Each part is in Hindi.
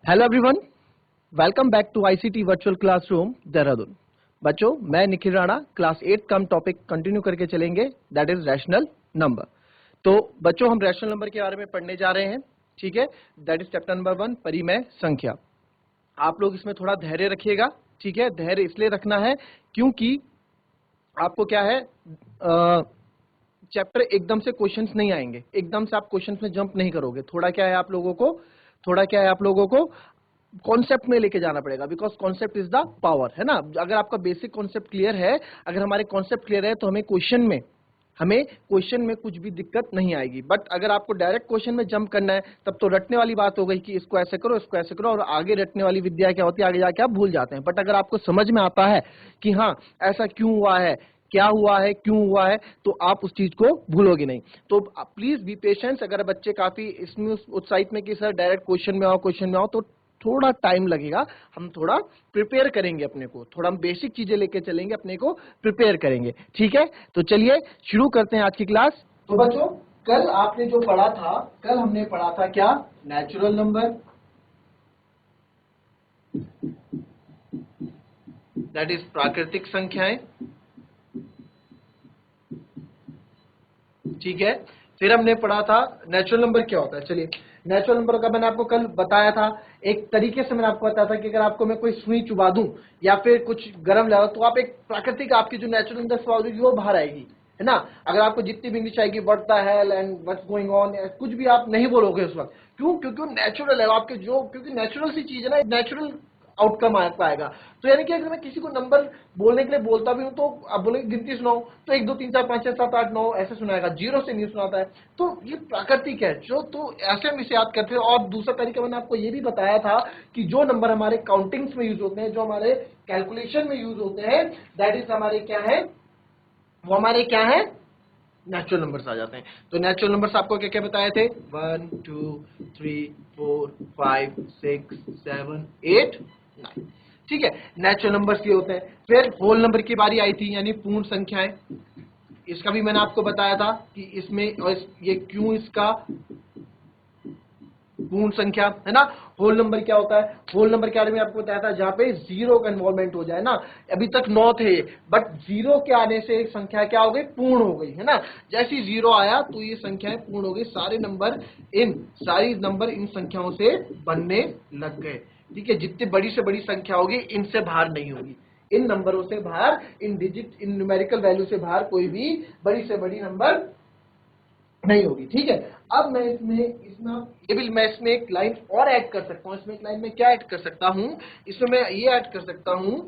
Hello everyone, welcome back to ICT virtual classroom Dehradun. बच्चों, मैं निखिल राणा क्लास 8 का हम टॉपिक कंटिन्यू करके चलेंगे, दैट इज रैशनल नंबर। तो बच्चों, हम रैशनल नंबर के बारे में पढ़ने जा रहे हैं, ठीक है। दैट इज चैप्टर नंबर 1, परिमेय संख्या। आप लोग इसमें थोड़ा धैर्य रखिएगा, ठीक है। धैर्य इसलिए रखना है क्योंकि आपको क्या है, चैप्टर एकदम से क्वेश्चंस नहीं आएंगे, एकदम से आप क्वेश्चंस में जंप नहीं करोगे। थोड़ा क्या है आप लोगों को कॉन्सेप्ट में लेके जाना पड़ेगा, because concept is the power, है ना। अगर आपका बेसिक कॉन्सेप्ट क्लियर है, अगर हमारे कॉन्सेप्ट क्लियर है, तो हमें क्वेश्चन में कुछ भी दिक्कत नहीं आएगी। बट अगर आपको डायरेक्ट क्वेश्चन में जंप करना है, तब तो रटने वाली बात हो गई कि इसको ऐसे करो, इसको ऐसे करो, और आगे रटने वाली विद्या क्या होती है, आगे जाके आप भूल जाते हैं। बट अगर आपको समझ में आता है कि हाँ ऐसा क्यों हुआ है, क्या हुआ है, क्यों हुआ है, तो आप उस चीज को भूलोगे नहीं। तो प्लीज बी पेशेंस। अगर बच्चे काफी इसमें उत्साहित में कि सर डायरेक्ट क्वेश्चन में आओ, तो थोड़ा टाइम लगेगा। हम थोड़ा प्रिपेयर करेंगे अपने को, थोड़ा हम बेसिक चीजें लेके चलेंगे, अपने को प्रिपेयर करेंगे, ठीक है। तो चलिए शुरू करते हैं आज की क्लास। तो बच्चों, कल आपने जो पढ़ा था, कल हमने पढ़ा था क्या, नेचुरल नंबर, दैट इज प्राकृतिक संख्याएं, ठीक है। फिर हमने पढ़ा था नेचुरल नंबर क्या होता है। चलिए, नेचुरल नंबर का मैंने आपको कल बताया था, एक तरीके से मैंने आपको बताया था कि अगर आपको मैं कोई सुई चुबा दूं या फिर कुछ गर्म लगा, तो आप एक प्राकृतिक आपकी जो नेचुरल नंबर सवाल होगी वो बाहर आएगी, है ना। अगर आपको जितनी भी इंग्लिश आएगी, what the hell and what's going on, कुछ भी आप नहीं बोलोगे उस वक्त। क्यों? क्योंकि वो नेचुरल है आपके, जो क्योंकि नेचुरल सी चीज है ना, नेचुरल आउटकम आ पाएगा। तो यानी कि अगर मैं किसी को नंबर बोलने के लिए बोलता भी हूं, तो आप बोलेंगे गिनती सुनाओ, तो 1 2 3 4 5 6 7 8 9 ऐसे सुनाएगा, जीरो से नहीं सुनाता है। तो ये प्राकृतिक है जो, तो ऐसे हम इसे याद करते हैं। और दूसरा तरीका मैंने आपको ये भी बताया था कि जो नंबर हमारे काउंटिंग्स में यूज होते हैं, जो हमारे कैलकुलेशन में यूज होते हैं, दैट इज हमारे क्या है, वो हमारे क्या है, नेचुरल नंबर्स आ जाते हैं। तो नेचुरल नंबर्स आपको क्या क्या बताए थे, 1 2 3 4 5 6 7 8 9, ठीक है। नेचुरल नंबर्स ये होते हैं। फिर होल नंबर की बारी आई थी, यानी पूर्ण संख्याएं। इसका भी मैंने आपको बताया था कि इसमें ये क्यों इसका पूर्ण संख्या, है ना। होल नंबर क्या होता है, होल नंबर के बारे में आपको बताया था जहां पे जीरो का इन्वॉल्वमेंट हो जाए ना। अभी तक 9 थे, बट जीरो के आने से एक संख्या क्या हो गई, पूर्ण हो गई, है ना। जैसे ही जीरो आया तो ये संख्याएं पूर्ण हो गई, सारे नंबर इन संख्याओं से बनने लग गए, ठीक है। जितनी बड़ी से बड़ी संख्या होगी, इनसे बाहर नहीं होगी, इन नंबरों से बाहर, इन डिजिट, इन न्यूमेरिकल वैल्यू से बाहर कोई भी बड़ी से बड़ी नंबर नहीं होगी, ठीक है। अब मैं इसमें एक लाइन और ऐड कर सकता हूं। इसमें एक लाइन में क्या ऐड कर सकता हूं, इसमें मैं ये ऐड कर सकता हूं,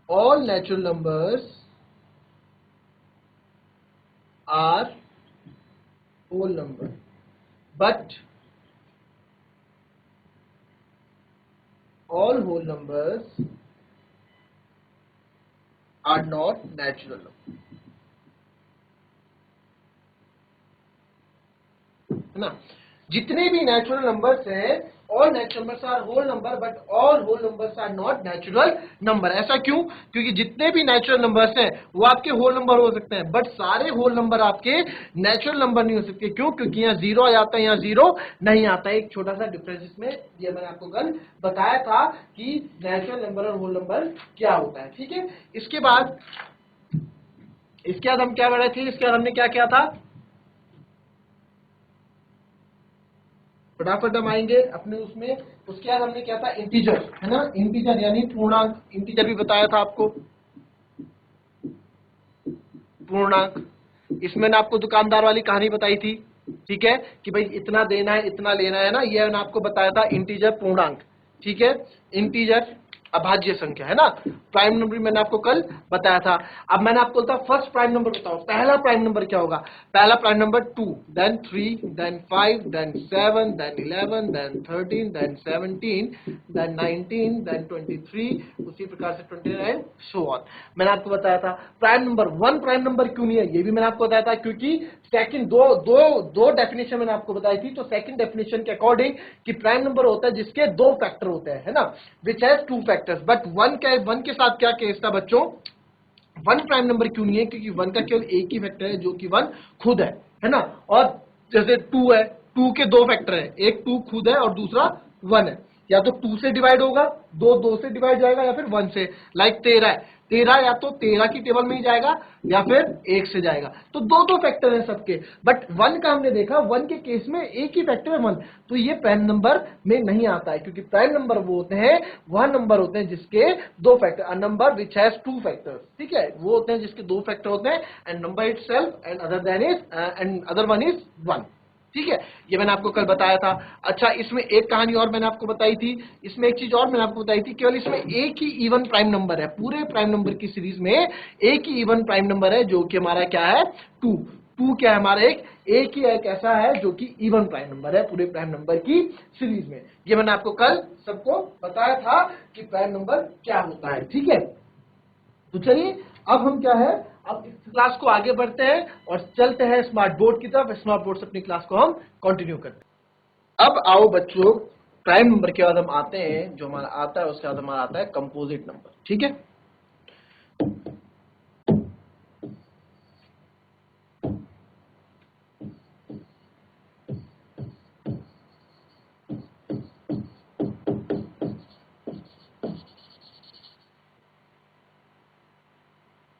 all natural numbers are whole number, but all whole numbers are not natural number, है ना। जितने भी नेचुरल नंबर्स हैं, all natural numbers are whole number, but all whole numbers are not natural number. ऐसा क्यों? क्योंकि जितने भी नेचुरल नंबर्स हैं वो आपके होल नंबर हो सकते हैं, बट सारे होल नंबर आपके नेचुरल नंबर नहीं हो सकते। क्यों? क्योंकि यहाँ जीरो आ जाता है, यहाँ जीरो नहीं आता है। एक छोटा सा डिफरेंस इसमें, ये मैंने आपको कल बताया था कि नेचुरल नंबर और होल नंबर क्या होता है, ठीक है। इसके बाद हम क्या बढ़े थे, इसके बाद हमने क्या किया था, फटाफट हम आएंगे अपने उसमें। उसके बाद हमने क्या था, इंटीजर, है ना, इंटीजर यानी पूर्णांक। इंटीजर भी बताया था आपको, पूर्णांक। इसमें मैंने आपको दुकानदार वाली कहानी बताई थी, ठीक है, कि भाई इतना देना है, इतना लेना है ना, ये मैंने आपको बताया था, इंटीजर पूर्णांक, ठीक है। इंटीजर अभाज्य संख्या, है ना। प्राइम नंबर मैंने आपको कल बताया था। अब मैंने आपको बोलता फर्स्ट प्राइम नंबर बताओ, पहला प्राइम नंबर क्या होगा। पहला prime number 2, then 3, then 5, then 7, then 11, then 13, then 17, then 19, then 23, उसी प्रकार से 29, सो ऑन। मैंने आपको बताया था प्राइम नंबर 1 प्राइम नंबर क्यों नहीं है, ये भी मैंने आपको बताया था, क्योंकि सेकंड दो डेफिनेशन मैंने आपको बताई थी। तो सेकंड डेफिनेशन के अकॉर्डिंग कि प्राइम नंबर होता है जिसके 2 फैक्टर होते हैं, है ना, which has 2 factors. But one के साथ क्या केस था बच्चों, वन प्राइम नंबर क्यों नहीं है? क्योंकि वन का केवल एक ही फैक्टर है जो कि वन खुद है ना। और जैसे टू है, टू के दो फैक्टर है, एक टू खुद है और दूसरा वन है। या तो टू से डिवाइड होगा, दो से डिवाइड जाएगा, या फिर वन से। लाइक 13 है, 13 या तो 13 की टेबल में ही जाएगा या फिर एक से जाएगा। तो दो फैक्टर है सबके, बट वन का हमने देखा, वन के केस में एक ही फैक्टर है वन, तो ये प्राइम नंबर में नहीं आता है। क्योंकि प्राइम नंबर वो होते हैं, वह नंबर होते हैं जिसके दो factor, a number which has to factors, ठीक है, वो होते हैं जिसके दो फैक्टर होते हैं, and number itself and other than is and other one is one, ठीक है। ये मैंने आपको कल बताया था। अच्छा, इसमें एक कहानी और मैंने आपको बताई थी, इसमें एक चीज और मैंने आपको बताई थी, केवल इसमें एक ही इवन प्राइम नंबर है, पूरे प्राइम नंबर की सीरीज में एक ही इवन प्राइम नंबर है, जो कि हमारा क्या है, टू। टू क्या है हमारा, एक ही एक ऐसा है जो कि इवन प्राइम नंबर है पूरे प्राइम नंबर की सीरीज में। ये मैंने आपको कल सबको बताया था कि प्राइम नंबर क्या होता है, ठीक है। तो चलिए अब हम क्या है, अब इस क्लास को आगे बढ़ते हैं और चलते हैं स्मार्ट बोर्ड की तरफ। स्मार्ट बोर्ड से अपनी क्लास को हम कंटिन्यू करते हैं। अब आओ बच्चों, प्राइम नंबर के बाद हम आते हैं, जो हमारा आता है उसके बाद हमारा आता है कंपोजिट नंबर, ठीक है।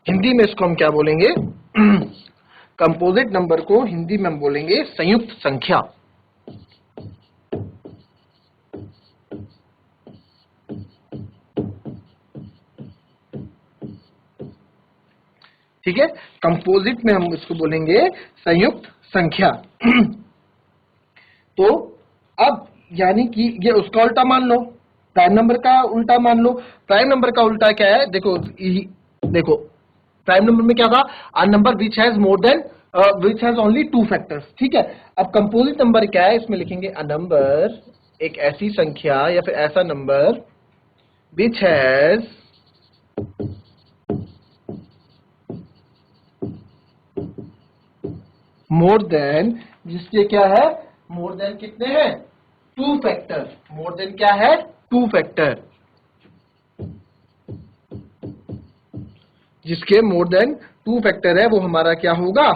हिंदी में इसको हम क्या बोलेंगे, कंपोजिट नंबर को हिंदी में हम बोलेंगे संयुक्त संख्या। ठीक है, कंपोजिट में हम इसको बोलेंगे संयुक्त संख्या। तो अब यानी कि ये उसका उल्टा मान लो, प्राइम नंबर का उल्टा मान लो। प्राइम नंबर का उल्टा क्या है, देखो प्राइम नंबर में क्या था, a number which has more than which has only two factors, ठीक है। अब कंपोजिट नंबर क्या है, इसमें लिखेंगे अ नंबर, एक ऐसी संख्या या फिर ऐसा number which has more then, जिसके क्या है, मोर देन कितने हैं, टू फैक्टर। मोर देन क्या है, टू फैक्टर, जिसके मोर देन टू फैक्टर है वो हमारा क्या होगा,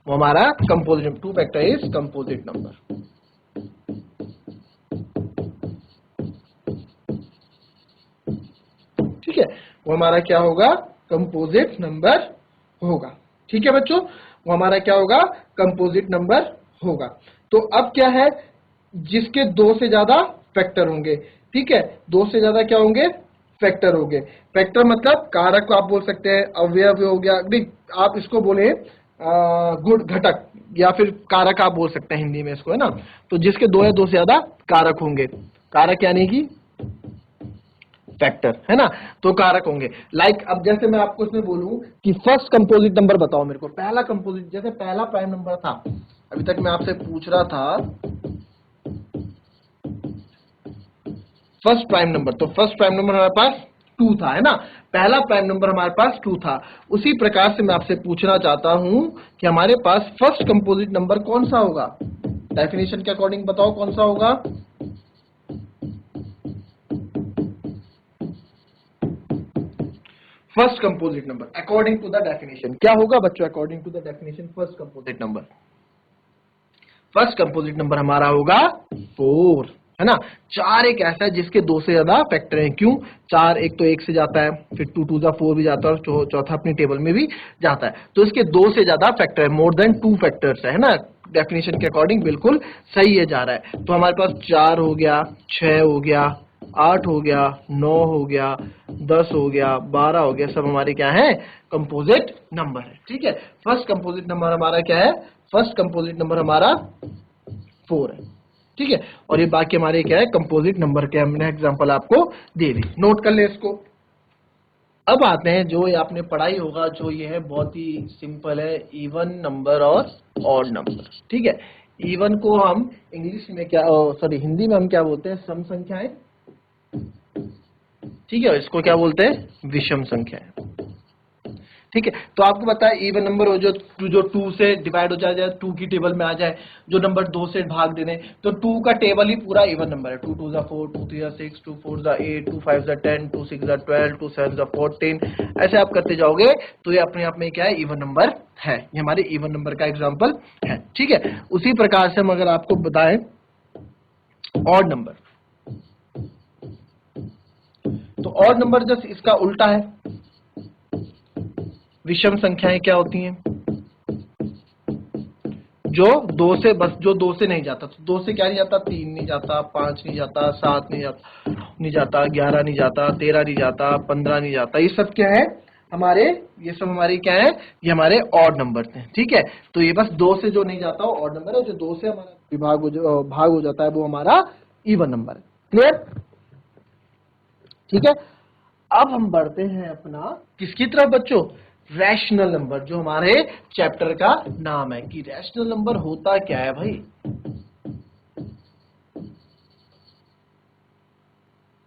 वो हमारा composite, two factor is composite number, ठीक है। वो हमारा क्या होगा, कंपोजिट नंबर होगा, ठीक है बच्चों, वो हमारा क्या होगा, कंपोजिट नंबर होगा। तो अब क्या है, जिसके दो से ज्यादा फैक्टर होंगे, ठीक है, दो से ज्यादा क्या होंगे, फैक्टर होंगे। फैक्टर मतलब कारक को आप बोल सकते हैं, अवयव हो गया, आप इसको बोले गुण, घटक, या फिर कारक आप बोल सकते हैं हिंदी में इसको, है ना। तो जिसके दो या दो से ज्यादा कारक होंगे, कारक यानी कि फैक्टर, है ना, तो कारक होंगे। लाइक अब जैसे मैं आपको इसमें बोलूं कि फर्स्ट कंपोजिट नंबर बताओ मेरे को, पहला कंपोजिट, जैसे पहला प्राइम नंबर था, अभी तक मैं आपसे पूछ रहा था फर्स्ट प्राइम नंबर, तो फर्स्ट प्राइम नंबर हमारे पास टू था, है ना, पहला प्राइम नंबर हमारे पास टू था। उसी प्रकार से मैं आपसे पूछना चाहता हूं कि हमारे पास फर्स्ट कंपोजिट नंबर कौन सा होगा, डेफिनेशन के अकॉर्डिंग बताओ कौन सा होगा। First composite number according to the definition क्या होगा बच्चों, according to the definition first composite number, first composite number हमारा होगा फोर, है ना। चार एक ऐसा है जिसके दो से ज्यादा फैक्टर हैं, क्यों, चार एक तो एक से जाता है, फिर टू टू जा फोर भी जाता है, और चौथा अपनी टेबल में भी जाता है, तो इसके दो से ज्यादा फैक्टर है, मोर देन टू फैक्टर्स है ना, डेफिनेशन के अकॉर्डिंग बिल्कुल सही है जा रहा है। तो हमारे पास चार हो गया, छह हो गया, आठ हो गया, नौ हो गया, 10 हो गया, 12 हो गया, सब हमारे क्या है, कंपोजिट नंबर है, ठीक है। फर्स्ट कंपोजिट नंबर हमारा क्या है, फर्स्ट कंपोजिट नंबर हमारा फोर है, ठीक है। और ये बाकी हमारे क्या है, कंपोजिट नंबर के हमने एग्जांपल आपको दे दी, नोट कर ले इसको। अब आते हैं जो ये आपने पढ़ाई होगा, जो ये है बहुत ही सिंपल है, इवन नंबर और ऑड नंबर, ठीक है। इवन को हम इंग्लिश में क्या, सॉरी हिंदी में हम क्या बोलते हैं, सम संख्याएं, ठीक है, इसको क्या बोलते हैं, विषम संख्याएं, ठीक है, तो आपको पता है इवन नंबर हो जो 2 से डिवाइड हो जाए, 2 की टेबल में आ जाए, जो नंबर 2 से भाग देने, तो 2 का टेबल ही पूरा इवन नंबर है। 2 2 जा 4, 2 3 जा 6, 2 4 जा 8, 2 5 जा 10, 2 6 जा 12, 2 7 जा 14, ऐसे आप करते जाओगे तो ये अपने आप में क्या है, इवन नंबर है। ये हमारे इवन नंबर का एग्जाम्पल है। ठीक है, उसी प्रकार से हम अगर आपको बताएं ऑड नंबर, तो ऑड नंबर जस्ट इसका उल्टा है। विषम संख्याएं क्या होती हैं, जो 2 से, बस जो 2 से नहीं जाता, तो 2 से क्या नहीं जाता, 3 नहीं जाता, 5 नहीं जाता, 7 नहीं जाता, 11 नहीं जाता, 13 नहीं जाता, 15 नहीं जाता, ये सब क्या है हमारे, ये सब हमारे क्या है, ये हमारे ऑड नंबर थे। ठीक है, तो ये बस 2 से जो नहीं जाता वो ऑड नंबर है, जो 2 से हमारा भाग हो जाता है वो हमारा इवन नंबर है। क्लियर? ठीक है, अब हम बढ़ते हैं अपना किसकी तरफ बच्चों, रैशनल नंबर, जो हमारे चैप्टर का नाम है कि रैशनल नंबर होता क्या है भाई।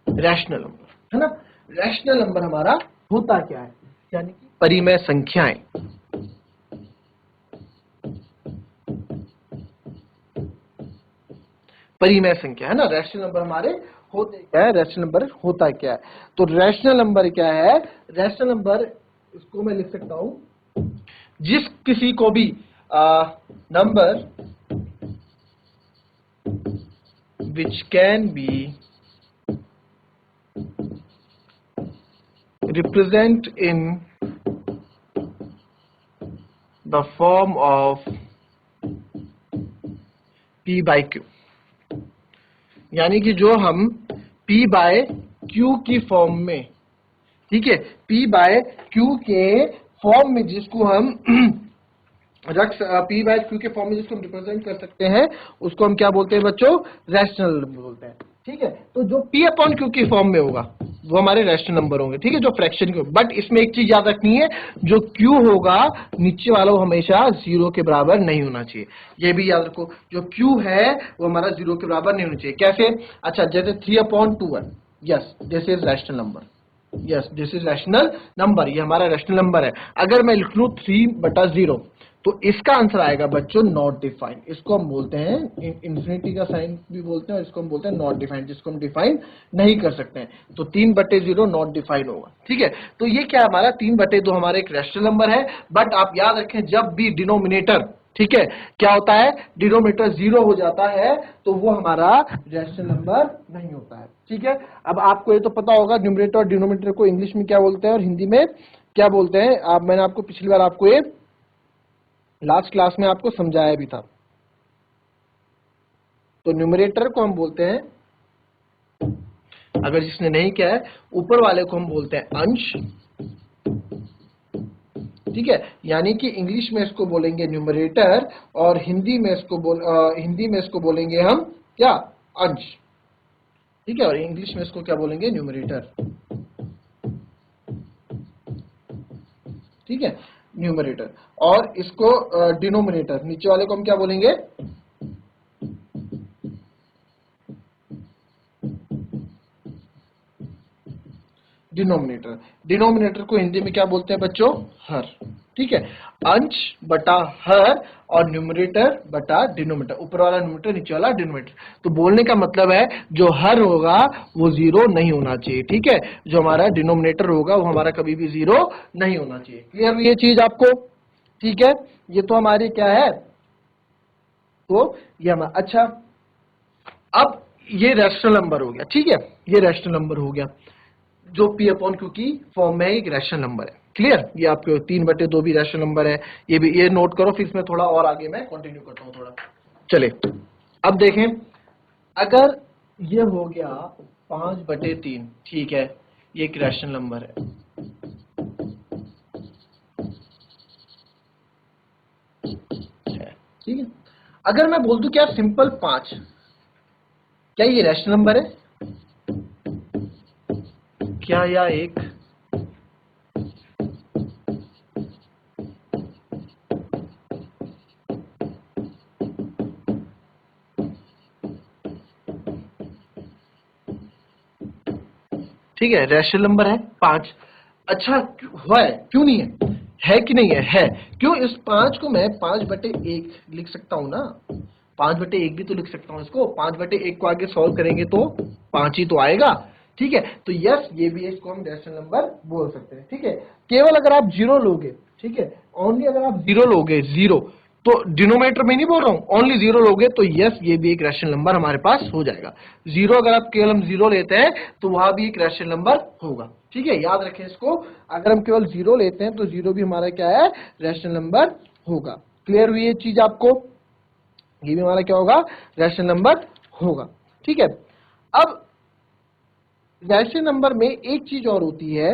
रैशनल नंबर है ना, रैशनल नंबर हमारा होता क्या है, यानी कि परिमेय संख्याएं। परिमेय संख्या है ना, रैशनल नंबर हमारे होते क्या है, रैशनल नंबर होता क्या है। तो रैशनल नंबर क्या है, रैशनल नंबर इसको मैं लिख सकता हूं, जिस किसी को भी number which can be represent in the form of p by q, यानी कि जो हम p बाय q की फॉर्म में, ठीक है, p बाय q के फॉर्म में जिसको हम p बाय q के फॉर्म में जिसको हम रिप्रेजेंट कर सकते हैं, उसको हम क्या बोलते हैं बच्चों, रैशनल नंबर बोलते हैं। ठीक है, तो जो p अपॉन q की फॉर्म में होगा वो हमारे रैशनल नंबर होंगे। ठीक है, जो फ्रैक्शन के, बट इसमें एक चीज याद रखनी है, जो q होगा नीचे वाला वो हमेशा 0 के बराबर नहीं होना चाहिए। ये भी याद रखो, जो q है वो हमारा 0 के बराबर नहीं होना चाहिए। कैसे? अच्छा, जैसे 3/2 है, yes this is rational number, yes this is rational number, ये हमारा रैशनल नंबर है। अगर मैं लिख लूं 3/0, तो इसका आंसर आएगा बच्चों नॉट डिफाइंड। इसको हम बोलते हैं इंफिनिटी का साइन भी बोलते हैं, और इसको हम बोलते हैं नॉट डिफाइंड, जिसको हम डिफाइन नहीं कर सकते हैं। तो 3/0 नॉट डिफाइंड होगा। ठीक है, तो ये क्या हमारा 3/2 हमारा एक रैशनल नंबर है। बट आप याद रखें, जब भी डिनोमिनेटर, ठीक है, क्या होता है, डिनोमिनेटर 0 हो जाता है तो वो हमारा रैशनल नंबर नहीं होता है। ठीक है, अब आपको ये तो पता होगा न्यूमरेटर और डिनोमिनेटर को इंग्लिश में क्या बोलते हैं और हिंदी में क्या बोलते हैं। मैंने आपको पिछली बार आपको ये लास्ट क्लास में आपको समझाया भी था। तो न्यूमरेटर को हम बोलते हैं, अगर जिसने नहीं किया है, ऊपर वाले को हम बोलते हैं अंश। ठीक है, यानी कि इंग्लिश में इसको बोलेंगे न्यूमरेटर और हिंदी में इसको बोलेंगे हम क्या, अंश। ठीक है, और इंग्लिश में इसको क्या बोलेंगे, न्यूमरेटर। ठीक है, न्यूमरेटर, और इसको डिनोमिनेटर, नीचे वाले को हम क्या बोलेंगे, डिनोमिनेटर। डिनोमिनेटर को हिंदी में क्या बोलते हैं बच्चों, हर। ठीक है, अंश बटा हर और न्यूमरेटर बटा डिनोमिनेटर, ऊपर वाला न्यूमरेटर नीचे वाला डिनोमिनेटर। तो बोलने का मतलब है जो हर होगा वो 0 नहीं होना चाहिए। ठीक है, जो हमारा डिनोमिनेटर होगा वो हमारा कभी भी 0 नहीं होना चाहिए। क्लियर ये चीज आपको? ठीक है, ये तो हमारी क्या है, तो ये हमारा, अच्छा अब ये रैशनल नंबर हो गया। ठीक है, ये रैशनल नंबर हो गया जो p/q की फॉर्म में एक रैशनल नंबर है। क्लियर, ये आपके 3/2 भी रैशनल नंबर है, ये भी ये नोट करो, फिर इसमें थोड़ा और आगे मैं कंटिन्यू करता हूं थोड़ा। चले अब देखें, अगर ये हो गया 5/3, ठीक है, ये एक रैशनल नंबर है। ठीक है, अगर मैं बोल दूं क्या सिंपल 5, क्या ये रैशनल नंबर है? क्या या एक ठीक है, रैशनल नंबर है 5। अच्छा है, क्यों नहीं है? है कि नहीं है। क्यों? इस 5 को मैं 5/1 लिख सकता हूं ना, 5/1 भी तो लिख सकता हूं इसको। 5/1 को आगे सॉल्व करेंगे तो 5 ही तो आएगा। ठीक है, तो यस ये भी इसको हम रैशनल नंबर बोल सकते हैं। ठीक है, केवल अगर आप जीरो लोगे, ठीक है, ओनली अगर आप जीरो लोगे, जीरो, तो डिनोमिनेटर में नहीं बोल रहा हूं, ओनली जीरो लोगे तो यस ये भी एक रैशनल नंबर हमारे पास हो जाएगा। जीरो अगर आप केवल हम जीरो लेते हैं तो वहां भी एक रैशनल नंबर होगा। ठीक है, याद रखें इसको, अगर हम केवल जीरो लेते हैं तो जीरो भी हमारा क्या है, रैशनल नंबर होगा। क्लियर हुई ये चीज आपको? ये भी हमारा क्या होगा, रैशनल नंबर होगा। ठीक है, अब रैशनल नंबर में एक चीज और होती है,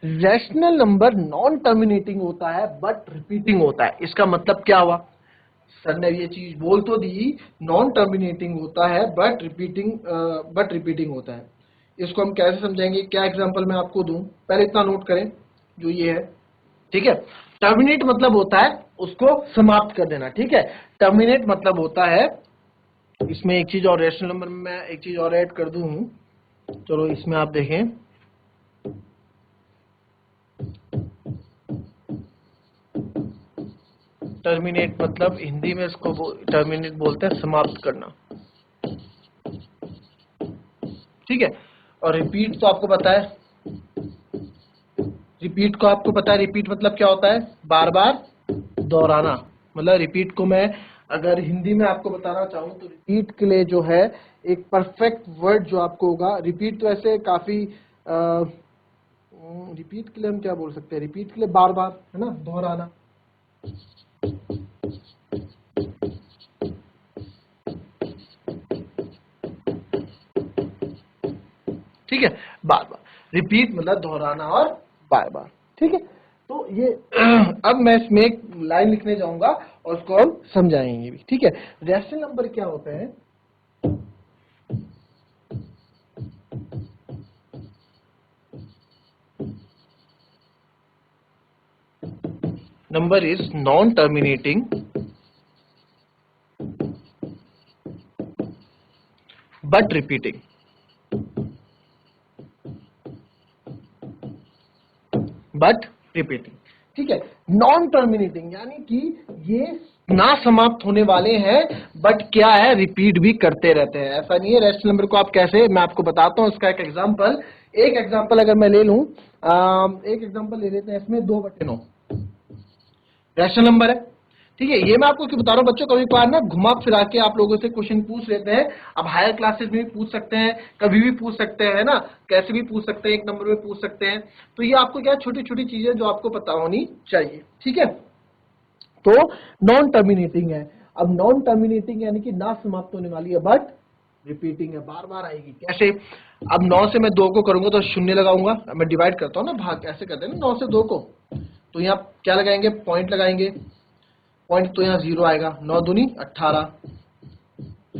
रैशनल नंबर नॉन टर्मिनेटिंग होता है बट रिपीटिंग होता है। इसका मतलब क्या हुआ? सर ने ये चीज बोल तो दी, नॉन टर्मिनेटिंग होता है बट रिपीटिंग होता है। इसको हम कैसे समझेंगे, क्या एग्जांपल मैं आपको दूं? पहले इतना नोट करें जो ये है। ठीक है, टर्मिनेट मतलब होता है उसको समाप्त कर देना। ठीक है, टर्मिनेट मतलब होता है, इसमें एक चीज और रैशनल नंबर में मैं एक चीज और ऐड कर दूं, चलो इसमें आप देखें, टर्मिनेट मतलब हिंदी में इसको टर्मिनेट बोलते हैं समाप्त करना। ठीक है, और रिपीट तो आपको पता है, रिपीट को आपको पता है, रिपीट मतलब क्या होता है, बार बार दोहराना। मतलब रिपीट को मैं अगर हिंदी में आपको बताना चाहूं तो रिपीट के लिए जो है एक परफेक्ट वर्ड जो आपको होगा, रिपीट तो ऐसे काफी रिपीट के लिए हम क्या बोल सकते हैं, रिपीट के लिए बार बार, है ना, दोहराना। ठीक है, बार बार, रिपीट मतलब दोहराना और बार बार। ठीक है, तो ये अब मैं इसमें एक लाइन लिखने जाऊंगा और उसको हम समझाएंगे भी। ठीक है, रैशनल नंबर क्या होता है, number is non-terminating but repeating. But repeating. ठीक है, नॉन टर्मिनेटिंग यानी कि ये ना समाप्त होने वाले हैं बट क्या है, रिपीट भी करते रहते हैं। ऐसा नहीं है, रैशनल नंबर को आप कैसे, मैं आपको बताता हूं इसका एक एग्जांपल अगर मैं ले लूं, एक एग्जांपल ले लेते हैं, इसमें 2/9 रैशनल नंबर है। ठीक है, ये मैं आपको क्यों बता रहा हूं बच्चों, कभी कभार ना घुमा फिरा के आप लोगों से क्वेश्चन पूछ लेते हैं। अब हायर क्लासेस में भी पूछ सकते हैं, कभी भी पूछ सकते हैं, है ना, कैसे भी पूछ सकते हैं, एक नंबर में पूछ सकते हैं। तो ये आपको क्या, छोटी छोटी चीजें जो आपको पता होनी चाहिए। ठीक है, तो नॉन टर्मिनेटिंग है। अब नॉन टर्मिनेटिंग यानी कि ना समाप्त होने वाली है बट रिपीटिंग है, बार बार आएगी। कैसे? अब 9 से मैं 2 को करूंगा तो शून्य लगाऊंगा, मैं डिवाइड करता हूं ना, भाग ऐसे करते हैं ना 9 से 2 को, तो यहाँ क्या लगाएंगे, पॉइंट लगाएंगे, पॉइंट तो यहाँ 0 आएगा, 9 दूनी 18,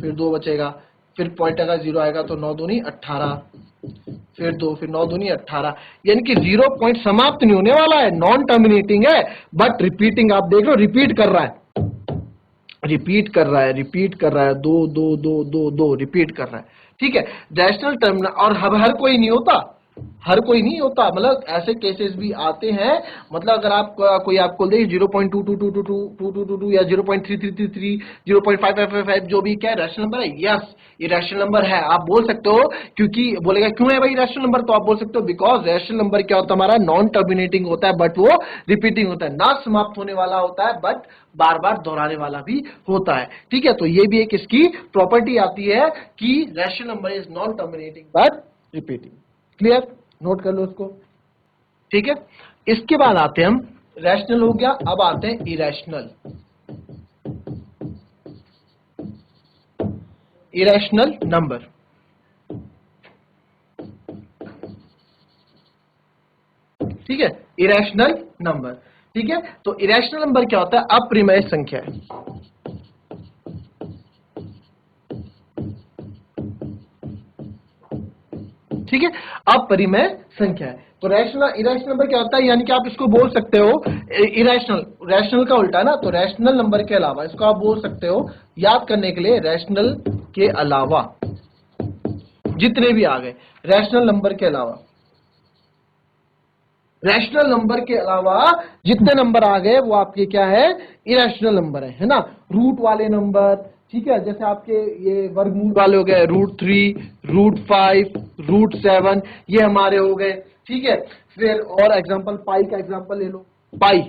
फिर 2 बचेगा, फिर पॉइंट अगर 0 आएगा तो 9 दूनी 18, फिर 2, फिर 9 दूनी 18, यानी कि 0 पॉइंट समाप्त नहीं होने वाला है, नॉन टर्मिनेटिंग है बट रिपीटिंग। आप देख लो, रिपीट कर रहा है, रिपीट कर रहा है, 2 2 2 2 2 रिपीट कर रहा है। ठीक है, रैशनल टर्मिनल, और हर कोई नहीं होता, हर कोई नहीं होता, मतलब ऐसे केसेस भी आते हैं। मतलब अगर आप कोई आपको दे 0.222222 या 0.3333 0.5555 जो भी क्या रैशनल नंबर है, यस ये रैशनल नंबर है, आप बोल सकते हो। क्योंकि बोलेगा क्यों है भाई रैशनल नंबर, तो आप बोल सकते हो बिकॉज रैशनल नंबर क्या होता है हमारा, नॉन टर्मिनेटिंग होता है बट वो रिपीटिंग होता है, ना समाप्त होने वाला होता है बट बार बार दोहराने वाला भी होता है। ठीक है, तो ये भी एक इसकी प्रॉपर्टी आती है कि rational number is non terminating but repeating. Clear, note कर लो उसको। ठीक है, इसके बाद आते हैं हम, रैशनल हो गया, अब आते हैं इरेशनल। इरेशनल नंबर, ठीक है, इरेशनल नंबर। ठीक है, तो इरेशनल नंबर क्या होता है, अप्रिमेय संख्या है। ठीक है, अपरिमेय संख्या है। तो रैशनल इरेशनल नंबर क्या होता है, यानी कि आप इसको बोल सकते हो इरेशनल, रैशनल का उल्टा ना, तो रैशनल नंबर के अलावा इसको आप बोल सकते हो, याद करने के लिए, रैशनल के अलावा जितने भी आ गए, रैशनल नंबर के अलावा, रैशनल नंबर के अलावा जितने नंबर आ गए वो आपके क्या है, इरेशनल नंबर है ना। रूट वाले नंबर, ठीक है, जैसे आपके ये वर्गमूल वाले हो गए, √3, √5, √7, ये हमारे हो गए, ठीक है। फिर और एग्जांपल पाई का एग्जांपल ले लो। पाई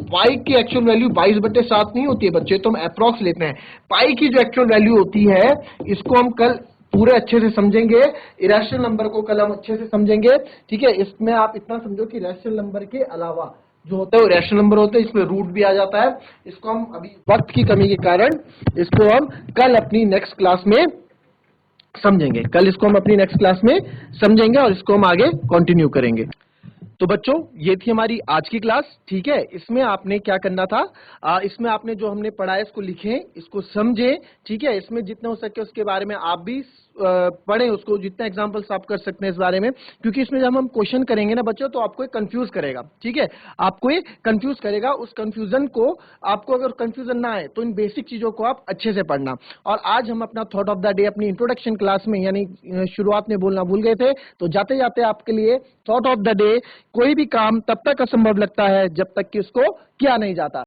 पाई की एक्चुअल वैल्यू 22/7 नहीं होती है बच्चे, तो हम अप्रॉक्स लेते हैं। पाई की जो एक्चुअल वैल्यू होती है, इसको हम कल पूरे अच्छे से समझेंगे, इरेशनल नंबर को कल हम अच्छे से समझेंगे, ठीक है। इसमें आप इतना समझो कि रैशनल नंबर के अलावा जो होता है वो रैशनल नंबर होता है, इसमें रूट भी आ जाता है। इसको हम अभी वक्त की कमी के कारण इसको हम कल अपनी नेक्स्ट क्लास में समझेंगे, कल इसको हम अपनी नेक्स्ट क्लास में समझेंगे और इसको हम आगे कंटिन्यू करेंगे। तो बच्चों ये थी हमारी आज की क्लास, ठीक है। इसमें आपने क्या करना था, इसमें आपने जो हमने पढ़ा है इसको लिखें, इसको समझें, ठीक है। इसमें जितना हो सके उसके बारे में आप भी पढ़ें, उसको जितना एग्जांपल्स आप कर सकते हैं इस बारे में, क्योंकि इसमें जब हम क्वेश्चन करेंगे ना बच्चों, तो आपको एक कंफ्यूज करेगा, ठीक है। आपको ये कंफ्यूज करेगा, उस कंफ्यूजन को, आपको अगर कंफ्यूजन ना आए तो इन बेसिक चीजों को आप अच्छे से पढ़ना। और आज हम अपना थॉट ऑफ द डे अपनी इंट्रोडक्शन क्लास में, यानी शुरुआत में बोलना भूल गए थे, तो जाते जाते आपके लिए थॉट ऑफ द डे, कोई भी काम तब तक असंभव लगता है जब तक कि उसको किया नहीं जाता।